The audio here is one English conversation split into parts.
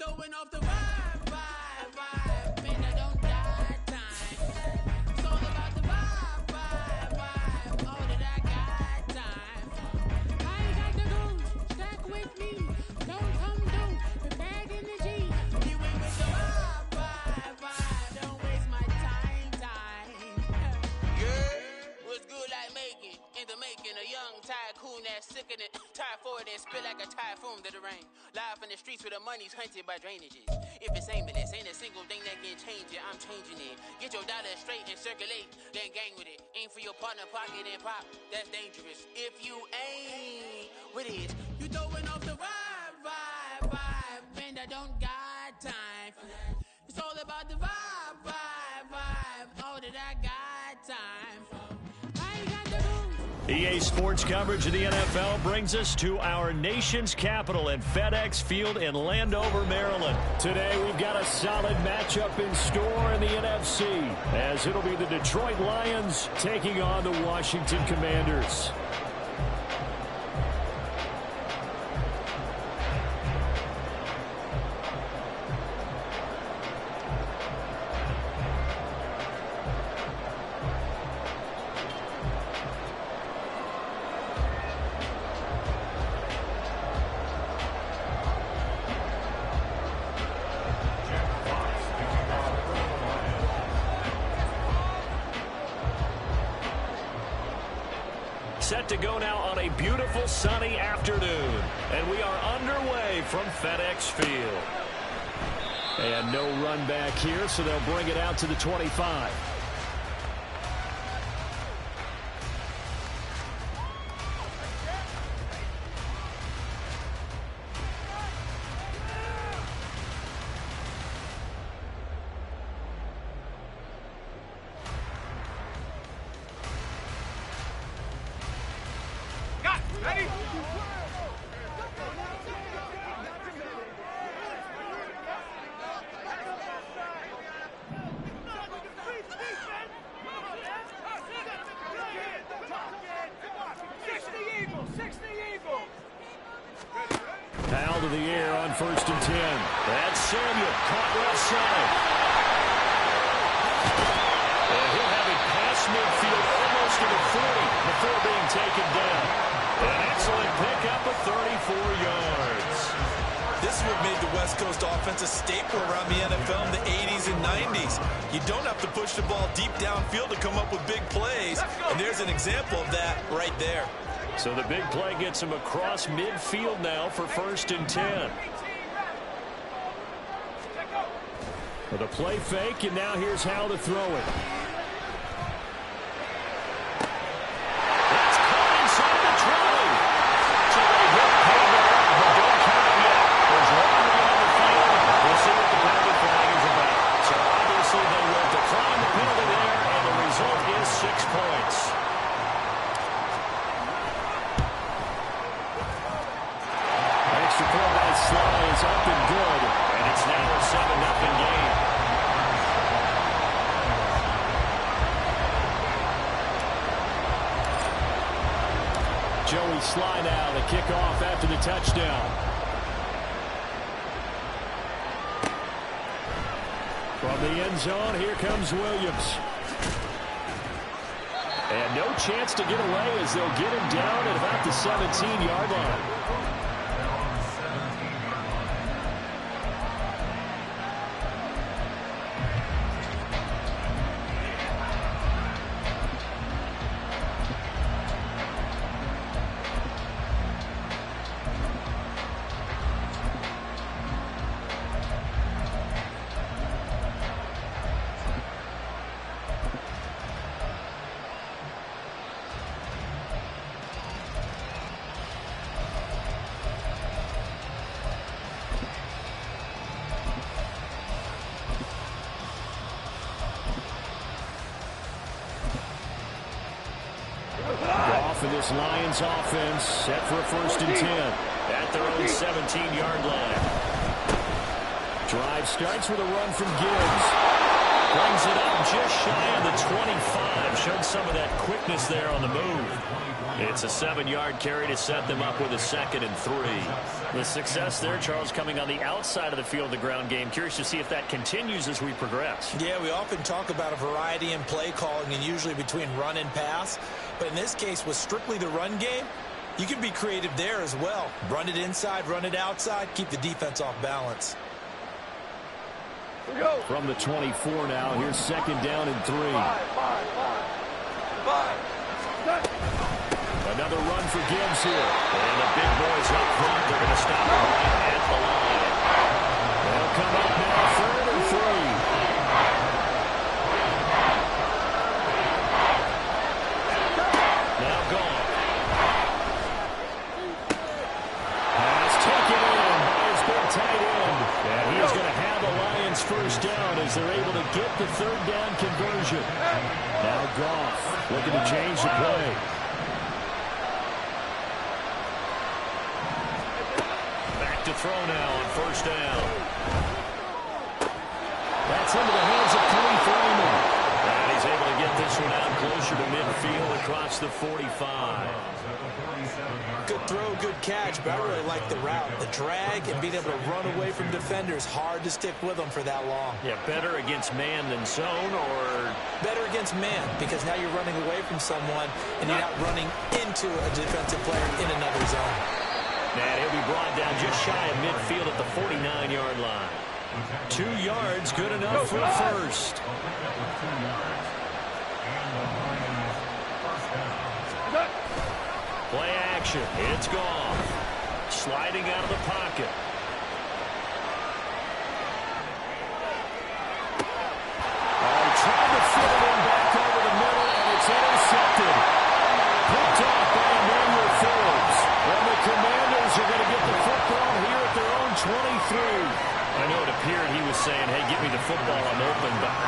throwing off the vibe. Man, I don't got time. It's all about the vibe. Oh, that I got time. I ain't got the goons, stack with me. Don't come through, the bag in the G. You ain't with the vibe. Don't waste my time. Yeah, what's good like making? In the making, a young tycoon that's sick in it. Tire forward and spill like a typhoon to the rain. Live in the streets where the money's hunted by drainages. If it's aimless, ain't a single thing that can change it. I'm changing it. Get your dollar straight and circulate, then gang with it. Aim for your partner, pocket and pop. That's dangerous. If you ain't with it, you throwing off the vibe. Man, I don't got time for that. It's all about the vibe. Oh, that I got time for. EA Sports coverage of the NFL brings us to our nation's capital at FedEx Field in Landover, Maryland. Today we've got a solid matchup in store in the NFC, as it'll be the Detroit Lions taking on the Washington Commanders. Set to go now on a beautiful sunny afternoon, and we are underway from FedEx Field. And no run back here, so they'll bring it out to the 25. Powell to the air on 1st and 10. That's Samuel, caught left side. And he'll have it past midfield almost to the 40 before being taken down. An excellent pickup of 34 yards. This is what made the West Coast offense a staple around the NFL in the 80s and 90s. You don't have to push the ball deep downfield to come up with big plays. And there's an example of that right there. So the big play gets him across midfield now for 1st and 10. With a play fake, and now here's how to throw it. That's caught inside the 20. So they hit payback, but don't count it yet. There's one man on the field. We'll see what the penalty flag is about. So obviously they will decline the penalty there, and the result is 6 points. Sly is up and good, and it's now a 7-0 game. Joey Sly now to kick off after the touchdown. From the end zone, here comes Williams. And no chance to get away as they'll get him down at about the 17-yard line. For this Lions offense, set for a 1st and 10 at their own 17-yard line. Drive starts with a run from Gibbs. Brings it up just shy of the 25. Showed some of that quickness there on the move. It's a 7-yard carry to set them up with a 2nd and 3. The success there, Charles, coming on the outside of the field, the ground game. Curious to see if that continues as we progress. Yeah, we often talk about a variety in play calling and usually between run and pass. But in this case, with strictly the run game, you can be creative there as well. Run it inside, run it outside, keep the defense off balance. From the 24 now, here's 2nd down and 3. Another run for Gibbs here. And the big boys up front, they're going to stop him right at the line. They'll come up now, 3rd and 3. Now gone. Pass taken in by his big tight end. And he's going to have the Lions first down as they're able to get the 3rd down conversion. Now Goff looking to change the play. To throw now on 1st down. That's into the hands of Khalif Raymond. And he's able to get this one out closer to midfield across the 45. Good throw, good catch, but I really like the route. The drag and being able to run away from defenders, hard to stick with them for that long. Yeah, better against man than zone, or? Better against man, because now you're running away from someone and you're not running into a defensive player in another zone. And he'll be brought down just shy of midfield at the 49-yard line. 2 yards, good enough for a first. Play action. It's gone. Sliding out of the pocket. Oh, trying to fit it in back over the middle, and it's intercepted. Picked off by Emmanuel Forbes. And the Commanders are going to get the football here at their own 23. I know it appeared he was saying, hey, give me the football, I'm open, but...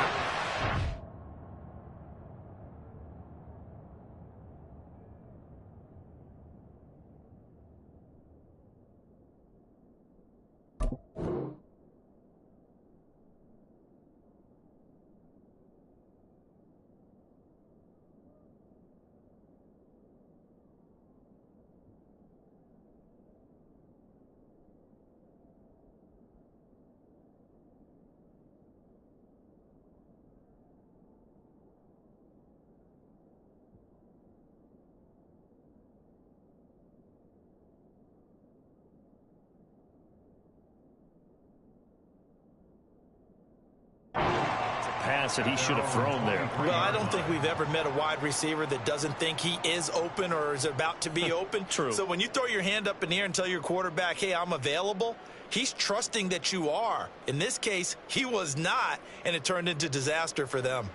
pass that he should have thrown there. Well, I don't think we've ever met a wide receiver that doesn't think he is open or is about to be open. True. So when you throw your hand up in the air and tell your quarterback, hey, I'm available, he's trusting that you are. In this case, he was not, and it turned into disaster for them.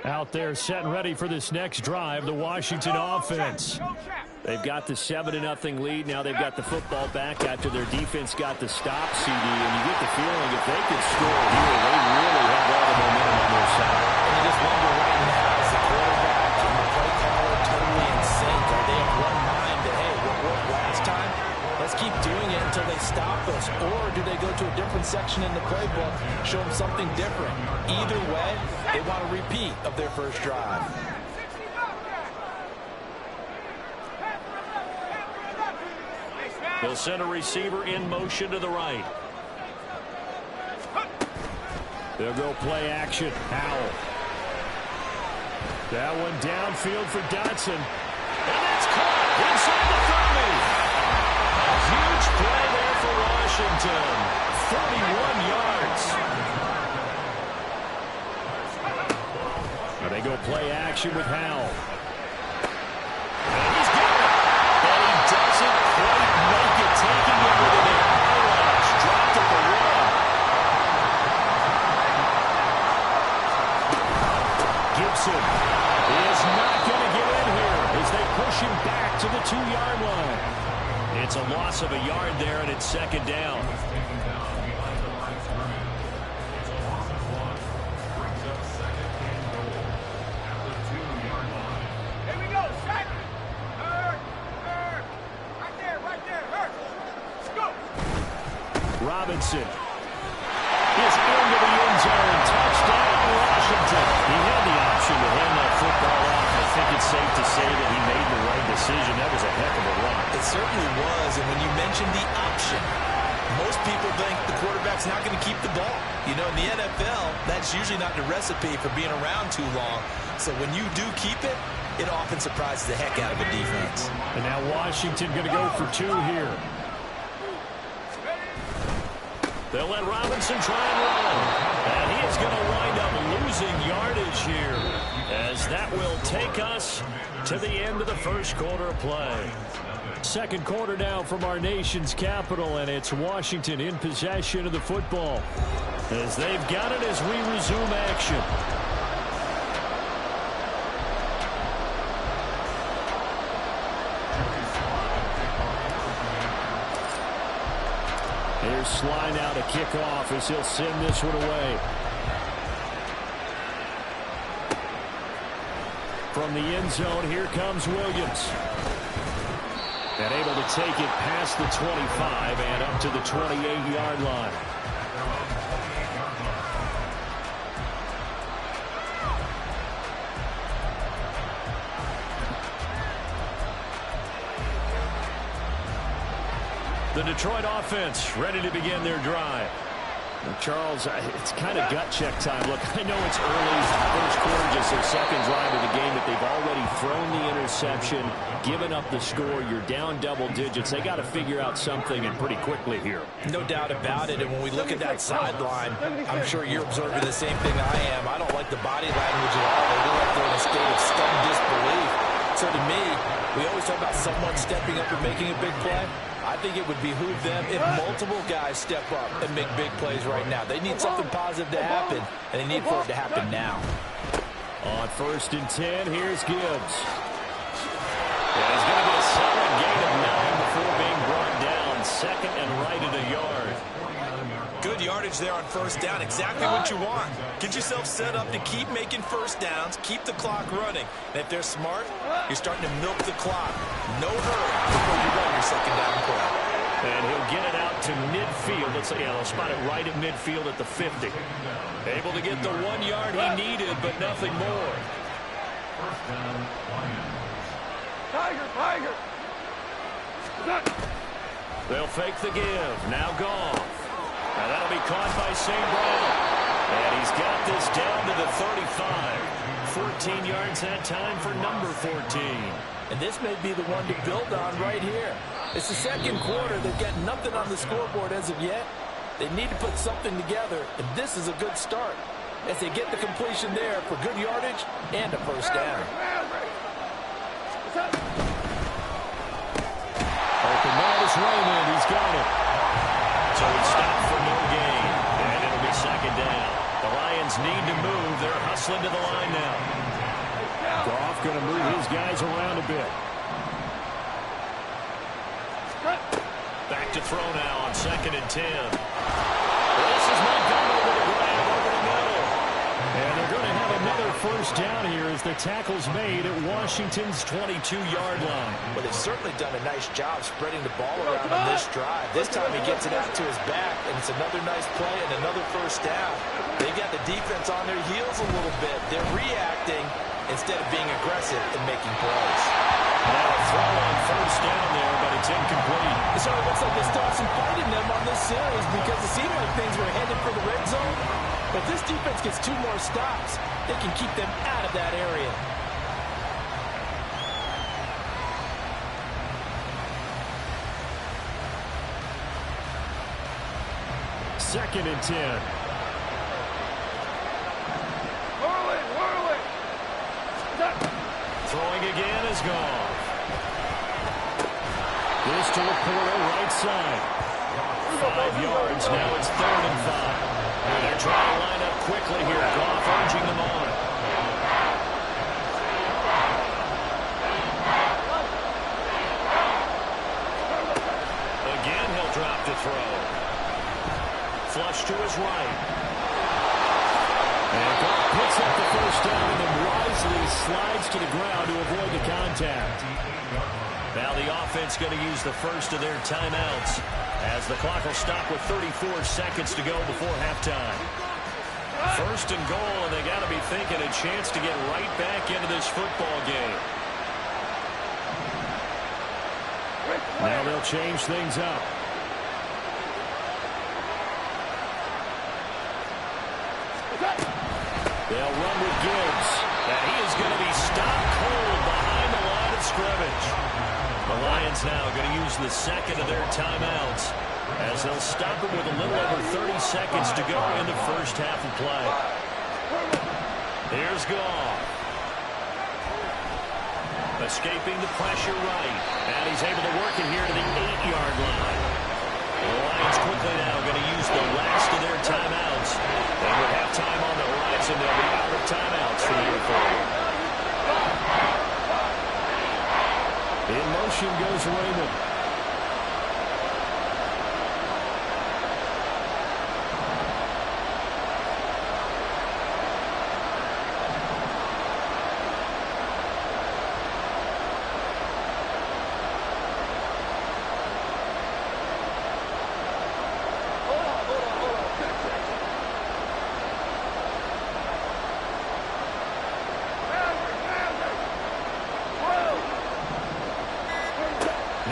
Out there set and ready for this next drive, the Washington offense. They've got the 7-0 lead. Now they've got the football back after their defense got the stop, CD. And you get the feeling if they could score here, they really have all the momentum on their side. And you just wonder right now, is the quarterback and the play caller totally in sync? Are they of one mind that, hey, what worked last time? Let's keep doing it until they stop us. Or do they go to a different section in the playbook, show them something different? Either way, they want a repeat of their first drive. They'll send a receiver in motion to the right. They'll go play action. Howell. That one downfield for Dotson. And that's caught inside the 30. A huge play there for Washington. 41 yards. Now they go play action with Howell. And he's got it. And he doesn't quite make it, taking it within an eyelash. Dropped at the one. Gibson is not going to get in here as they push him back to the 2-yard line. It's a loss of a yard there, and it's second down. Robinson. is into the end zone. Touchdown, Washington. He had the option to hand that football off. I think it's safe to say that he made the right decision. That was a heck of a run. It certainly was, and when you mentioned the option, most people think the quarterback's not going to keep the ball. You know, in the NFL, that's usually not the recipe for being around too long. So when you do keep it, it often surprises the heck out of a defense. And now Washington going to go for 2 here. They'll let Robinson try and run. And he is going to wind up losing yardage here, as that will take us to the end of the first quarter of play. Second quarter now from our nation's capital, and it's Washington in possession of the football, as they've got it as we resume action. Here's Sly now to kick off as he'll send this one away. From the end zone, here comes Williams. And able to take it past the 25 and up to the 28-yard line. The Detroit offense ready to begin their drive. And Charles, it's kind of gut check time. Look, I know it's early, first quarter, just their second drive of the game, but they've already thrown the interception, given up the score. You're down double digits. They got to figure out something, and pretty quickly here. No doubt about it. And when we look at that sideline, I'm sure you're observing the same thing I am. I don't like the body language at all. They look like they're in a state of stunned disbelief. So to me, we always talk about someone stepping up and making a big play. I think it would behoove them if multiple guys step up and make big plays right now. They need something positive to happen, and they need for it to happen now. On 1st and 10, here's Gibbs. And he's going to get a solid gain of 9 before being brought down. Second and right at a yard. Good yardage there on 1st down. Exactly what you want. Get yourself set up to keep making 1st downs, keep the clock running. And if they're smart, you're starting to milk the clock. No hurry before you run your 2nd down play. And he'll get it out to midfield. Let's say, they'll spot it right at midfield at the 50. Able to get the 1 yard he needed, but nothing more. Tiger! They'll fake the give. Now Goff. Now that'll be caught by St. Brown. And he's got this down to the 35. 14 yards that time for number 14. And this may be the one to build on right here. It's the second quarter. They've got nothing on the scoreboard as of yet. They need to put something together, and this is a good start as they get the completion there for good yardage and a 1st down. Open man is Raymond. He's got it. So he stopped for no gain, and it'll be 2nd down. The Lions need to move. They're hustling to the line now. Goff going to move his guys around a bit. Back to throw now on 2nd and 10. This is Montgomery with a grab over the middle. And they're going to have another 1st down here as the tackle's made at Washington's 22-yard line. But they've certainly done a nice job spreading the ball around on this drive. This time he gets it out to his back, and it's another nice play and another 1st down. They got the defense on their heels a little bit. They're reacting instead of being aggressive and making plays. Now a throw on 1st down there, but it's incomplete. So it looks like they still have some fight in them on this series because it seemed like things were headed for the red zone. But this defense gets 2 more stops. They can keep them out of that area. Second and 10. Throwing again is gone. This to Laporta, right side. 5 yards, now it's 3rd and 5. And they're trying to line up quickly here. Goff urging them on. Again, he'll drop the throw. Flush to his right. And Goff picks up the 1st down and then wisely slides to the ground to avoid the contact. Now the offense going to use the first of their timeouts as the clock will stop with 34 seconds to go before halftime. First and goal, and they got to be thinking a chance to get right back into this football game. Now they'll change things up. They'll run with Gibbs, and he is going to be stopped cold behind the line of scrimmage. The Lions now going to use the second of their timeouts as they'll stop it with a little over 30 seconds to go in the first half of play. Here's Goff. Escaping the pressure right, and he's able to work it here to the 8-yard line. The Lions quickly now going to use the last of their timeouts. And with halftime on the horizon, they'll be out of timeouts for the year forward. In motion goes Raymond.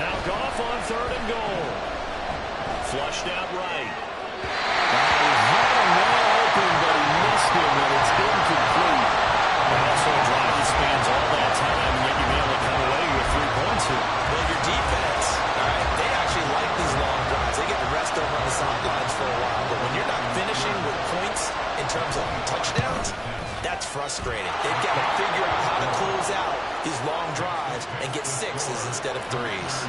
Now Goff on third and goal. Flushed out right. He had him well open, but he missed him, and it's incomplete. Also a drive that spans all that time, and yet you'll be able to come away with 3 points here. Well, your defense, all right, they actually like these long drives. They get to rest over on the sidelines for a while, but when you're not finishing with points in terms of touchdowns, that's frustrating. They've got to figure out how to close out these long drives and get 6s instead of 3s.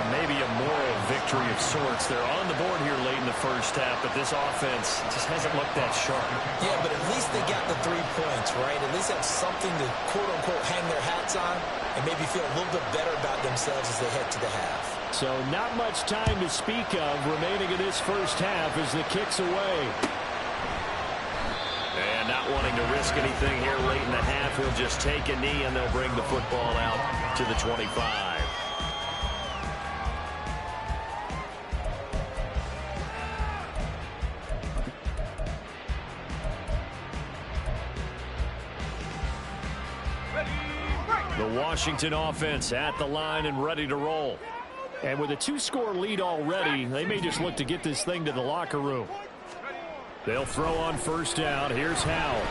Maybe a moral victory of sorts. They're on the board here late in the first half, but this offense just hasn't looked that sharp. Yeah, but at least they got the 3 points, right? At least have something to, quote-unquote, hang their hats on and maybe feel a little bit better about themselves as they head to the half. So not much time to speak of remaining in this first half as the kick's away. And not wanting to risk anything here late in the half, he'll just take a knee and they'll bring the football out to the 25. The Washington offense at the line and ready to roll. And with a 2-score lead already, they may just look to get this thing to the locker room. They'll throw on first down. Here's Howell.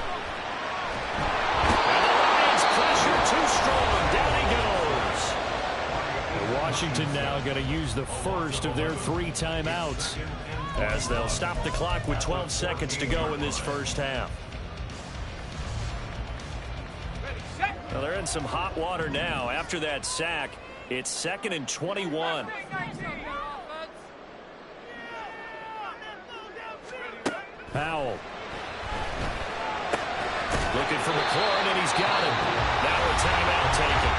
And the Lions pressure too strong. Down he goes. Washington now going to use the first of their 3 timeouts as they'll stop the clock with 12 seconds to go in this first half. Well, they're in some hot water now. After that sack, it's 2nd and 21. Powell. Looking for McLaurin, and he's got him. Now a timeout taken.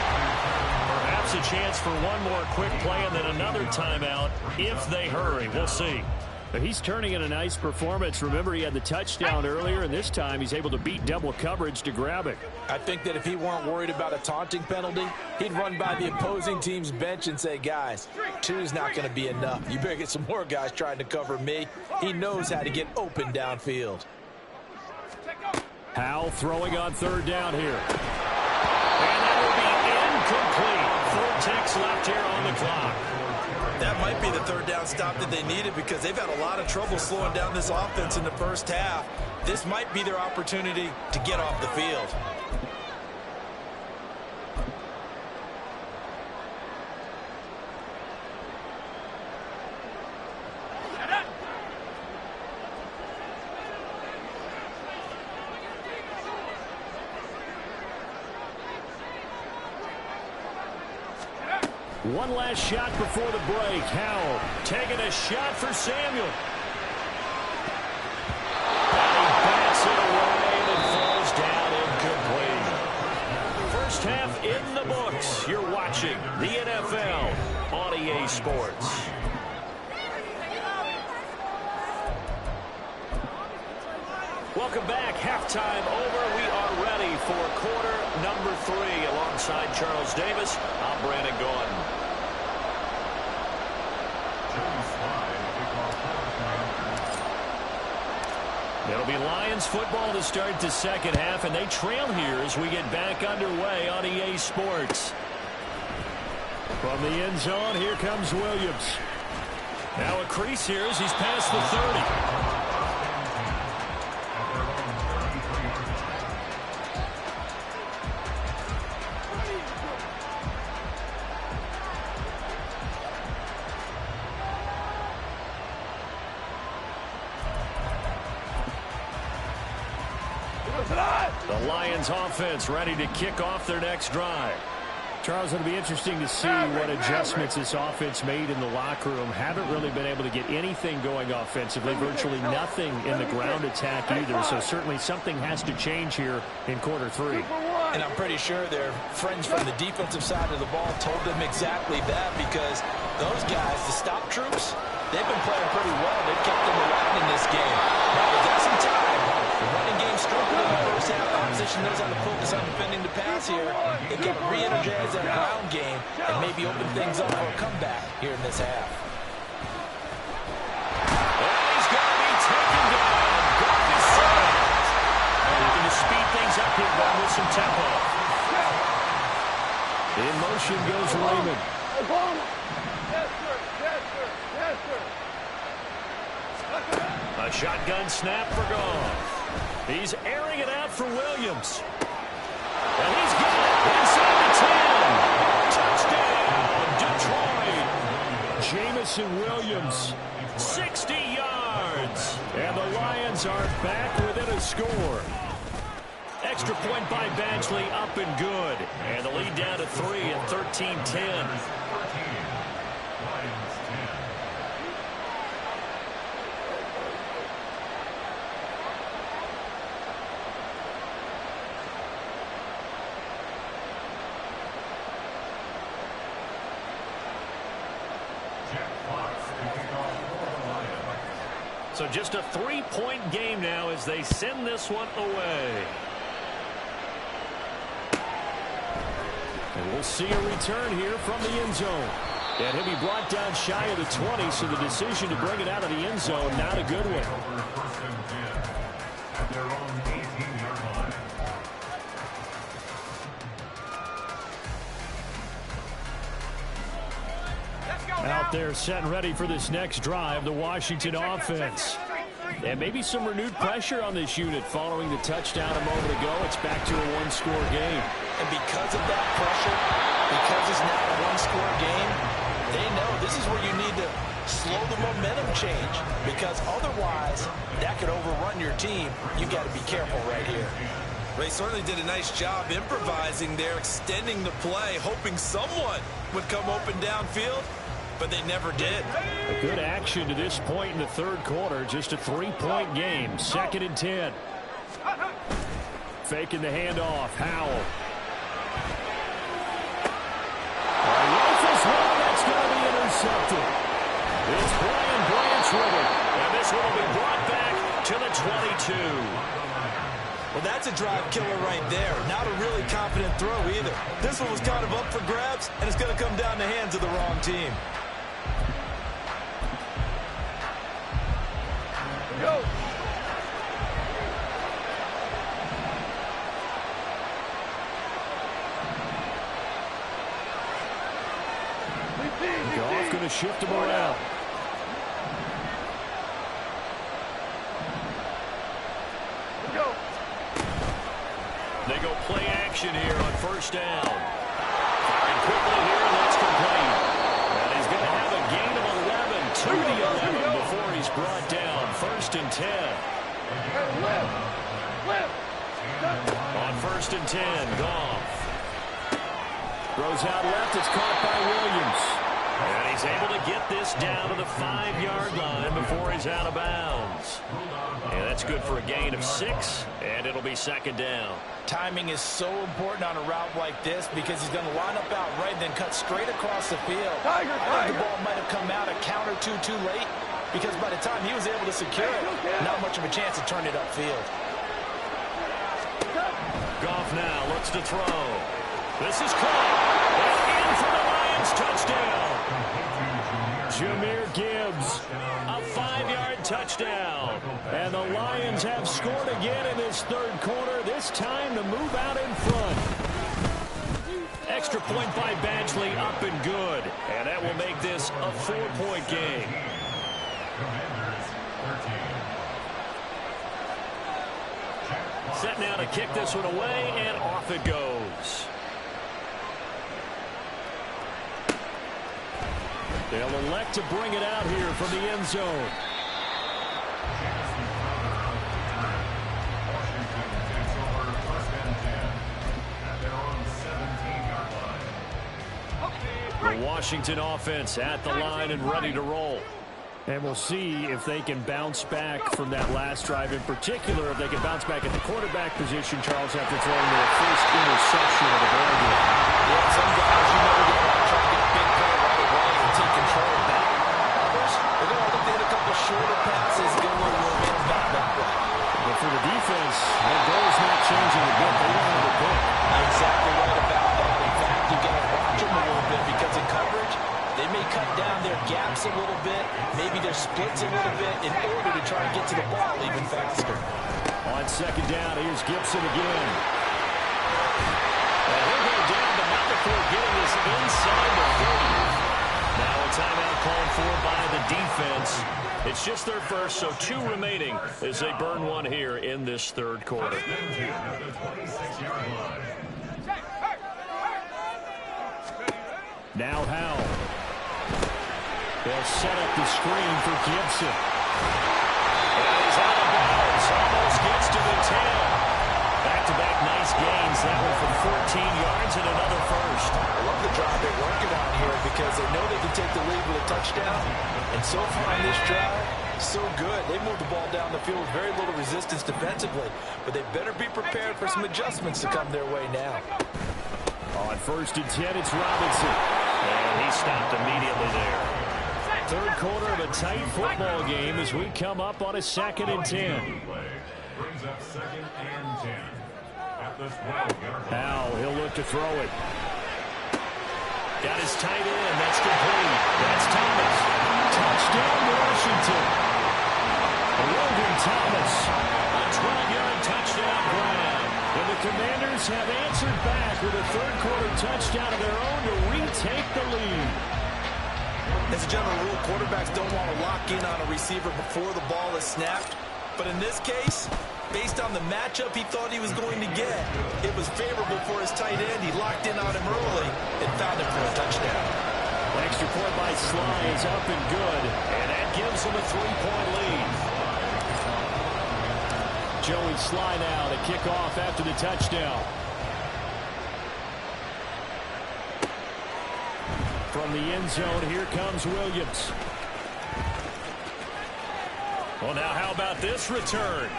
Perhaps a chance for one more quick play and then another timeout if they hurry. We'll see. But he's turning in a nice performance. Remember, he had the touchdown earlier, and this time he's able to beat double coverage to grab it. I think that if he weren't worried about a taunting penalty, he'd run by the opposing team's bench and say, guys, 2's not going to be enough. You better get some more guys trying to cover me. He knows how to get open downfield. Howell throwing on third down here. And that will be incomplete. 4 ticks left here on the clock. That might be the third down stop that they needed because they've had a lot of trouble slowing down this offense in the first half. This might be their opportunity to get off the field. One last shot before the break. Howell taking a shot for Samuel. And he bats it away and falls down incomplete. First half in the books. You're watching the NFL on EA Sports. Welcome back. Halftime over. We are ready for quarter number number 3 alongside Charles Davis. I'm Brandon Gaudin. It'll be Lions football to start the second half, and they trail here as we get back underway on EA Sports. From the end zone, here comes Williams. Now a crease here as he's past the 30. The Lions offense ready to kick off their next drive. Charles, it'll be interesting to see what adjustments this offense made in the locker room. Haven't really been able to get anything going offensively, virtually nothing in the ground attack either. So certainly something has to change here in quarter 3. And I'm pretty sure their friends from the defensive side of the ball told them exactly that, because those guys, the stop troops, they've been playing pretty well. They've kept them alive in this game. Now they got some time. The running game struggled in the first half. Opposition knows how to focus on defending the pass here. They've got to re-energize that ground game and maybe open things up for a comeback here in this half. He's going to be taken down. Goff is sacked. Looking to speed things up here, going with some tempo. In motion goes Raymond. A shotgun snap for Goff. He's airing it out for Williams. And he's got it inside the 10. Touchdown, Detroit. Jamison Williams, 60 yards. And the Lions are back within a score. Extra point by Badgley, up and good. And the lead down to 3 at 13-10. So just a 3-point game now as they send this one away. And we'll see a return here from the end zone. And he'll be brought down shy of the 20, so the decision to bring it out of the end zone, not a good one. Out there set and ready for this next drive, the Washington offense. And maybe some renewed pressure on this unit following the touchdown a moment ago. It's back to a one-score game. And because of that pressure, because it's now a one-score game, they know this is where you need to slow the momentum change, because otherwise that could overrun your team. You got to be careful right here. They certainly did a nice job improvising there, extending the play, hoping someone would come open downfield, but they never did. A good action to this point in the third quarter. Just a 3-point game. 2nd and 10. Faking the handoff. Howell. Rifles one. That's going to be intercepted. It's Brian Branch with it. And this one will be brought back to the 22. Well, that's a drive killer right there. Not a really confident throw either. This one was kind of up for grabs, and it's going to come down the hands of the wrong team. Go. Goff going to shift him around. They go play action here on first down. Firing quickly here, and that's complete. And he's going to have a gain of 11, 2 to 11 before he's brought down. 1st and 10. On 1st and 10, Goff. Throws out left, it's caught by Williams. And he's able to get this down to the 5-yard line before he's out of bounds. And that's good for a gain of 6, and it'll be 2nd down. Timing is so important on a route like this, because he's going to line up out right and then cut straight across the field. I think the ball might have come out a count or two too late, because by the time he was able to secure it, not much of a chance to turn it upfield. Goff off now. Looks to throw. This is caught. And in for the Lions touchdown. Jahmyr Gibbs, a 5-yard touchdown. And the Lions have scored again in this third quarter, this time to move out in front. Extra point by Badgley, up and good. And that will make this a 4-point game. Set now to kick this one away, and off it goes. They'll elect to bring it out here from the end zone. The Washington offense at the line and ready to roll. And we'll see if they can bounce back from that last drive, in particular if they can bounce back at the quarterback position, Charles, after throwing their first interception of the ball game. Yeah, some guys, you know, they're going to try to get a big play right away and take control of that. Others, they're going to look at a couple shorter passes, get a little momentum back that way. But for the defense, their goal is not changing a bit. They don't have a pick. Exactly right about that. In fact, you got to watch them a little bit because in coverage, they may cut down their gaps a little bit, maybe their splits a little bit in order to try to get to the ball even faster. On second down, here's Gibson again. And he'll go down, but not before getting this inside the 30. Now a timeout called for by the defense. It's just their first, so 2 remaining as they burn one here in this third quarter. Now Howell. They'll set up the screen for Gibson. And he's out of bounds. Almost gets to the 10. Back-to-back nice gains. That one for 14 yards and another first. I love the drive they're working on here because they know they can take the lead with a touchdown. And so far on this drive, so good. They moved the ball down the field with very little resistance defensively. But they better be prepared for some adjustments to come their way now. On first and 10, it's Robinson. And he stopped immediately there. Third quarter of a tight football game as we come up on a 2nd and 10. Now he'll look to throw it. Got his tight end. That's complete. That's Thomas. Touchdown, Washington. Logan Thomas. A 12-yard touchdown grab. And the Commanders have answered back with a third-quarter touchdown of their own to retake the lead. As a general rule, quarterbacks don't want to lock in on a receiver before the ball is snapped. But in this case, based on the matchup he thought he was going to get, it was favorable for his tight end. He locked in on him early and found him for a touchdown. Extra point by Sly is up and good, and that gives him a 3-point lead. Joey Sly now to kick off after the touchdown. From the end zone, here comes Williams. Well, now how about this return?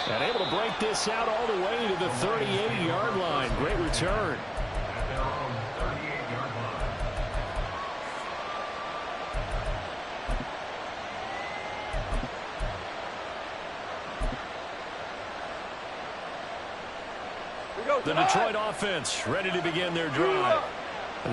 And able to break this out all the way to the 38-yard line. Great return. The Detroit offense ready to begin their drive.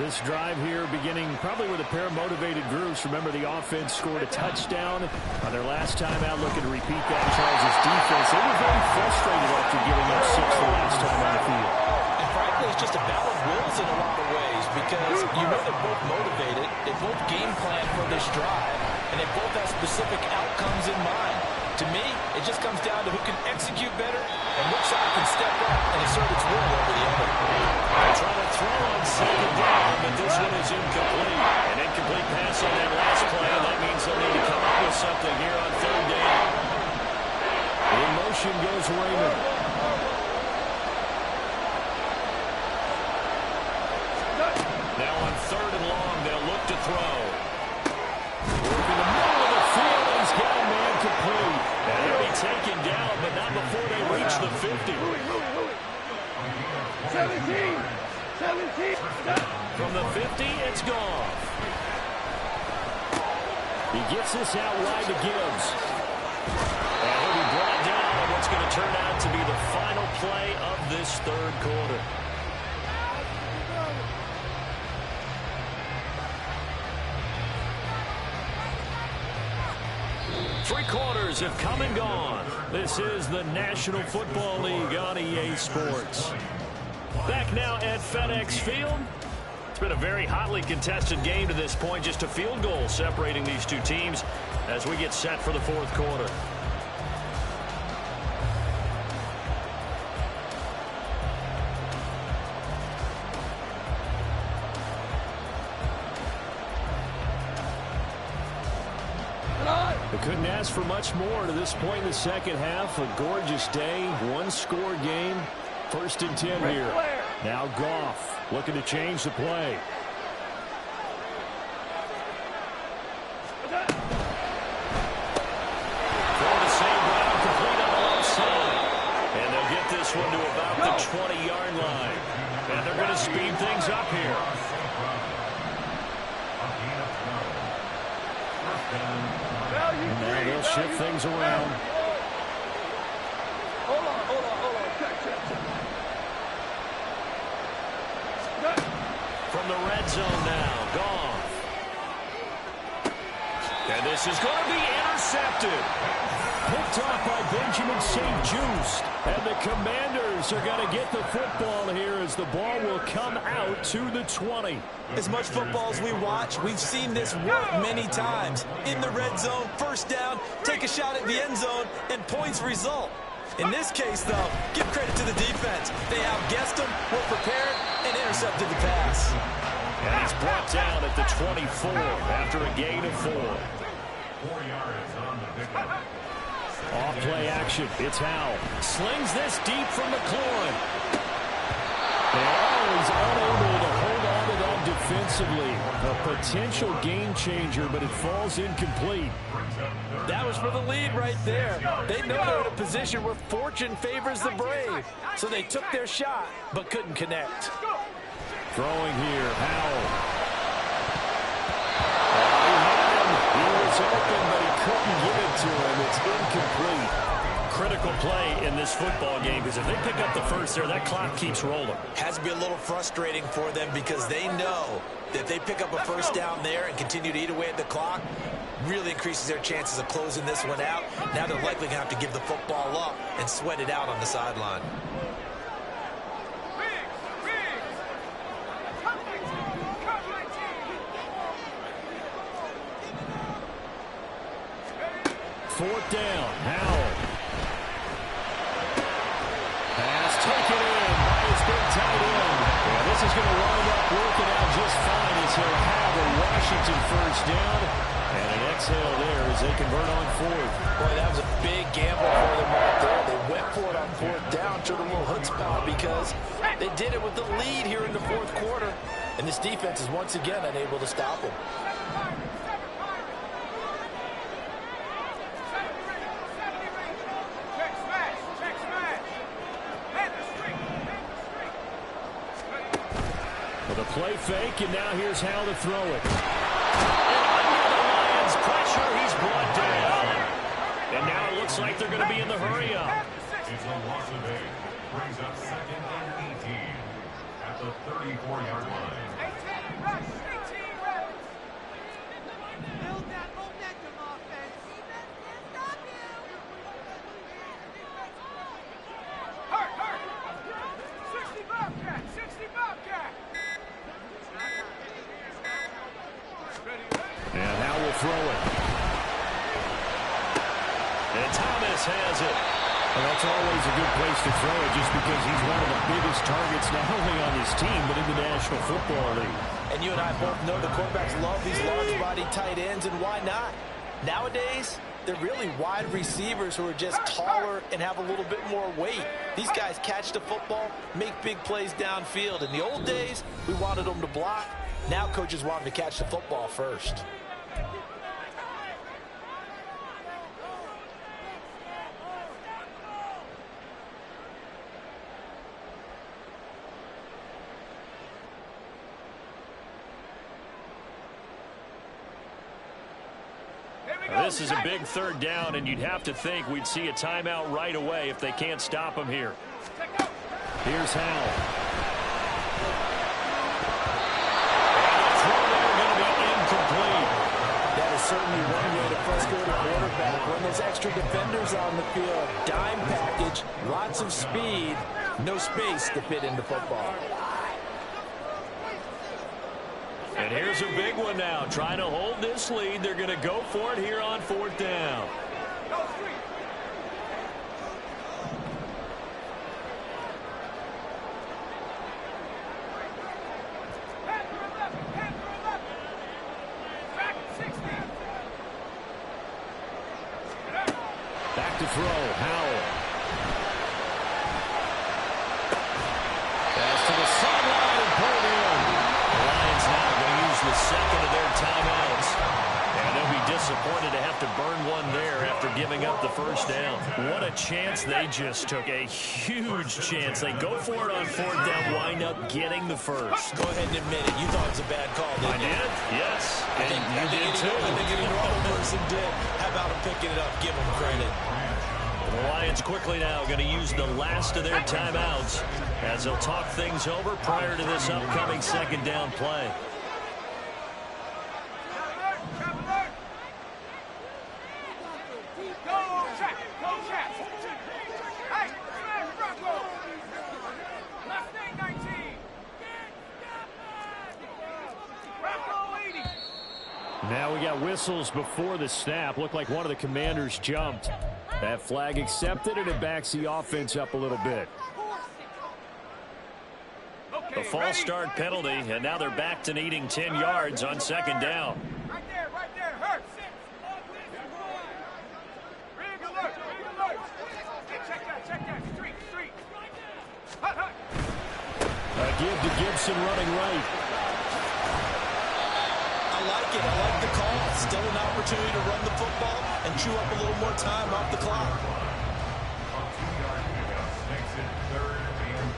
This drive here beginning probably with a pair of motivated groups. Remember, the offense scored a touchdown on their last time out. Looking to repeat that. Charles' defense, they were very frustrated after giving up 6 the last time on the field. And frankly, it's just a battle of wills in a lot of ways because you know they're both motivated. They both game plan for this drive, and they both have specific outcomes in mind. To me, it just comes down to who can execute better and which side can step up and assert its will over the other. They're trying to throw on second down, but this one is incomplete. An incomplete pass on that last play. That means they'll need to come up with something here on third down. In motion goes Raymond. Now on third and long, they'll look to throw. Working the middle of the field, and he's got a man complete. And they'll be taken down, but not before they reach the 50. 17. From the 50, it's gone. He gets this out wide to Gibbs. And he'll be brought down. It looks what's going to turn out to be the final play of this third quarter. Three quarters have come and gone. This is the National Football League on EA Sports. Back now at FedEx Field. It's been a very hotly contested game to this point. Just a field goal separating these two teams as we get set for the fourth quarter. They couldn't ask for much more to this point in the second half. A gorgeous day, one-score game. 1st and 10 here. Now Goff looking to change the play. Throw the same ground, complete on the left side. And they'll get this one to about the 20-yard line. And they're going to speed things up here. Now they'll shift things around. From the red zone now, Goff. And this is going to be intercepted. Picked off by Benjamin St-Juste. And the Commanders are going to get the football here as the ball will come out to the 20. As much football as we watch, we've seen this work many times. In the red zone, first down, take a shot at the end zone, and points result. In this case, though, give credit to the defense. They outguessed them, were prepared, and intercepted the pass. And he's brought down at the 24 after a gain of 4. 4 yards on the pickup. Off play action. It's Howell. Slings this deep from McLaurin. And he's unable to hold on to that defensively. A potential game changer, but it falls incomplete. That was for the lead right there. They know they're in a position where fortune favors the brave. So they took their shot, but couldn't connect. Throwing here, Howell. He was open, but he couldn't give it to him. It's incomplete. Critical play in this football game, because if they pick up the first there, that clock keeps rolling. Has to be a little frustrating for them because they know that if they pick up a first down there and continue to eat away at the clock, really increases their chances of closing this one out. Now they're likely going to have to give the football up and sweat it out on the sideline. Fourth down, Howell. Pass taken in by his big tight end. Yeah, this is going to wind up working out just fine as he'll have a Washington first down. And an exhale there as they convert on fourth. Boy, that was a big gamble for them right there. They went for it on fourth down, showed a little chutzpah because they did it with the lead here in the fourth quarter. And this defense is once again unable to stop them. With a play fake, and now here's how to throw it. And under the Lions' pressure, he's brought down. And now it looks like they're going to be in the hurry-up. It's a loss of 8. Brings up 2nd and 18 at the 34-yard line. Build that momentum offense. Stop you. Hurt. 60 Bobcat. 60 Bobcat. And now we'll throw it. And Thomas has it. Well, that's always a good place to throw it just because he's one of the biggest targets not only on his team but in the National Football League. And you and I both know the quarterbacks love these large-body tight ends, and why not? Nowadays, they're really wide receivers who are just taller and have a little bit more weight. These guys catch the football, make big plays downfield. In the old days, we wanted them to block. Now coaches want them to catch the football first. Here This is a big third down, and you'd have to think we'd see a timeout right away if they can't stop him here. Here's Howell. And the throw there going to be incomplete. That is certainly one way to frustrate a quarterback when there's extra defenders on the field. Dime package, lots of speed, no space to fit into football. And here's a big one now. Trying to hold this lead. They're going to go for it here on fourth down. Back to throw. Howell. Pass to the sideline and pulled in. The Lions now going to use the second of their timeouts. And they'll be disappointed to have to burn one there after giving up the first down. What a chance they just took. A huge chance. They go for it on fourth down, wind up getting the first. Go ahead and admit it. You thought it was a bad call, didn't you? I did? Yes. And you did too. I think any normal person did. How about him picking it up? Give him credit. The Lions quickly now going to use the last of their timeouts as they'll talk things over prior to this upcoming second down play. Now we got whistles before the snap. Looked like one of the Commanders jumped. That flag accepted, and it backs the offense up a little bit. A false start penalty, and now they're back to needing 10 yards on second down. Right there, hurt. Rig alert. Hey, check that. Street. Hut. A give to Gibson running right. I like it. I like the call. Still an opportunity to run the football and chew up a little more time off the clock. A 2-yard pickup makes it 3rd and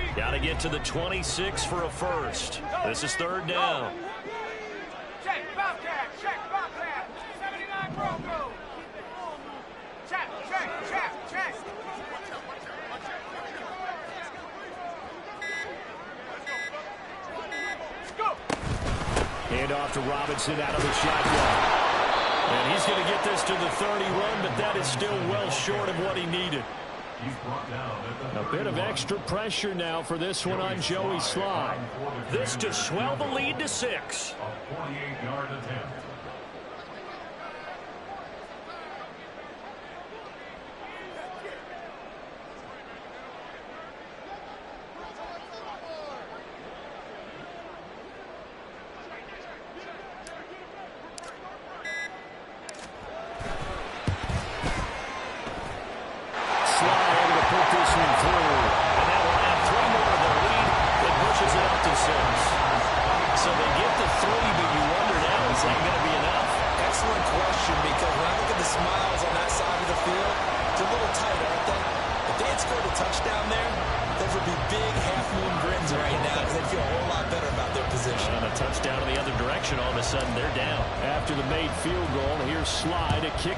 8. Got to get to the 26 for a first. This is third down. Check, Bobcat. 79 Bronco. Check. Let's go. Hand off to Robinson out of the shotgun. And he's going to get this to the 30 run, but that is still well short of what he needed. He's brought down at the A bit of extra pressure now for this one on Joey Sly. This to swell the lead to 6. A 48-yard attempt.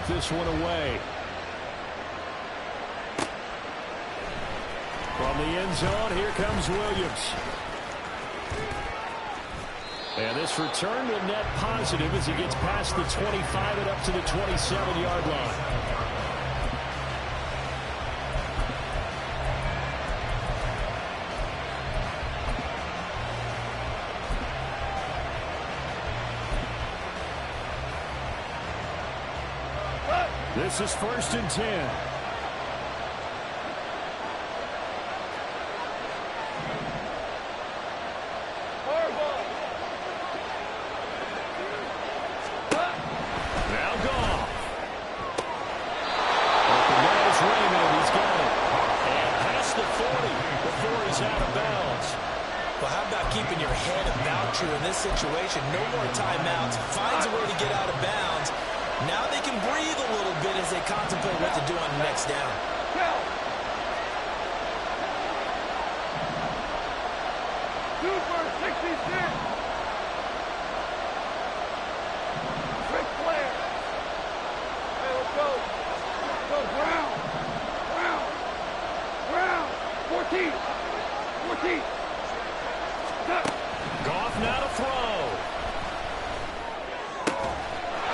This one away. From the end zone, here comes Williams. And this return will net positive as he gets past the 25 and up to the 27-yard line. This is 1st and 10. Now Goff. Open man is Raymond. He's got it. And past the 40 before he's out of bounds. Well, how about keeping your head about issue in this situation. No more timeouts. Finds a way to get out of bounds. Now they can breathe a little bit as they contemplate what to do on the next down. Super 66. Trick play. Hey, let's go. Let's go. Brown. Brown. Brown. 14. 14. Goff now to throw.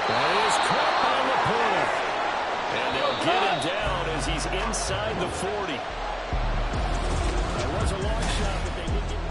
That is caught on the pull. And they'll get him down as he's inside the 40. There was a long shot, but they didn't get